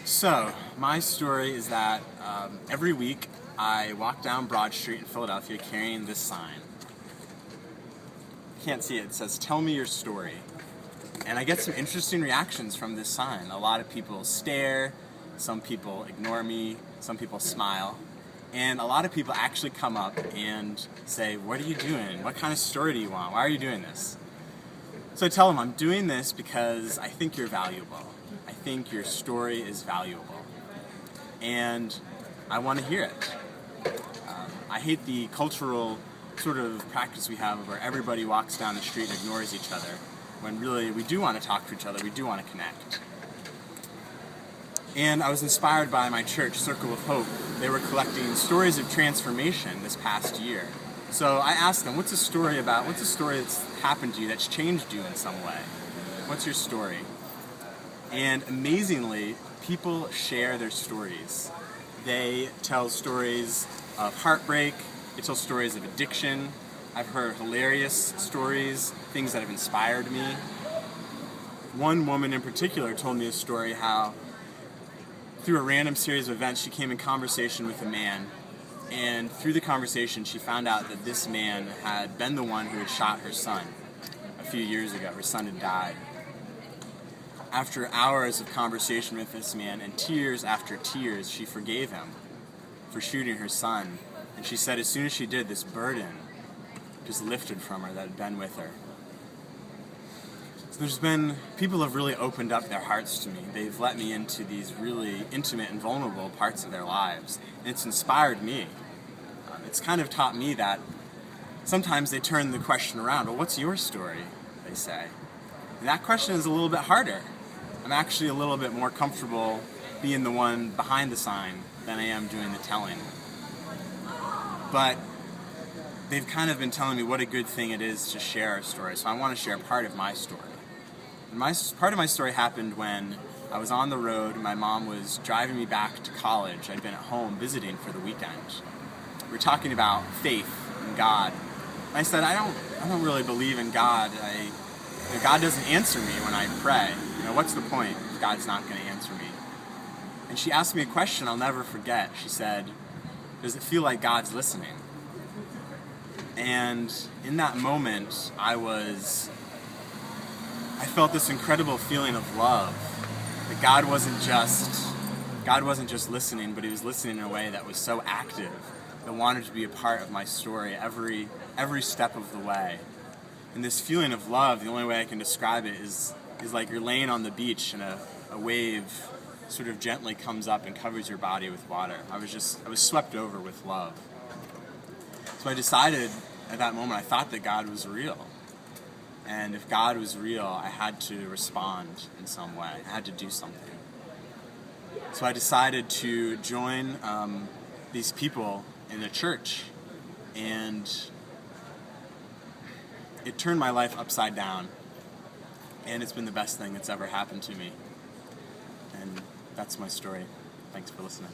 So, my story is that every week I walk down Broad Street in Philadelphia carrying this sign. You can't see it. It says, "Tell me your story." And I get some interesting reactions from this sign. A lot of people stare, some people ignore me, some people smile, and a lot of people actually come up and say, "What are you doing? What kind of story do you want? Why are you doing this?" So I tell them I'm doing this because I think you're valuable. I think your story is valuable. And I want to hear it. I hate the cultural sort of practice we have where everybody walks down the street and ignores each other, when really we do want to talk to each other, we do want to connect. And I was inspired by my church, Circle of Hope. They were collecting stories of transformation this past year. So I asked them, what's a story about? What's a story that's happened to you, that's changed you in some way? What's your story? And amazingly, people share their stories. They tell stories of heartbreak, they tell stories of addiction. I've heard hilarious stories, things that have inspired me. One woman in particular told me a story how through a random series of events she came in conversation with a man, and through the conversation she found out that this man had been the one who had shot her son a few years ago. Her son had died. After hours of conversation with this man and tears after tears, she forgave him for shooting her son. And she said as soon as she did, this burden just lifted from her that had been with her. So people have really opened up their hearts to me. They've let me into these really intimate and vulnerable parts of their lives. And it's inspired me. It's kind of taught me that sometimes they turn the question around. Well, what's your story? They say. And that question is a little bit harder. I'm actually a little bit more comfortable being the one behind the sign than I am doing the telling. But they've kind of been telling me what a good thing it is to share our story, so I want to share part of my story. And part of my story happened when I was on the road. My mom was driving me back to college. I'd been at home visiting for the weekend. We were talking about faith and God. And I said, I don't really believe in God. God doesn't answer me when I pray. What's the point if God's not going to answer me? And she asked me a question I'll never forget. She said, does it feel like God's listening? And in that moment, I felt this incredible feeling of love. That God wasn't just listening, but he was listening in a way that was so active, that wanted to be a part of my story every step of the way. And this feeling of love, the only way I can describe it is like you're laying on the beach and a wave sort of gently comes up and covers your body with water. I was swept over with love. So I decided at that moment, I thought that God was real. And if God was real, I had to respond in some way. I had to do something. So I decided to join these people in a church. And it turned my life upside down. And it's been the best thing that's ever happened to me. And that's my story. Thanks for listening.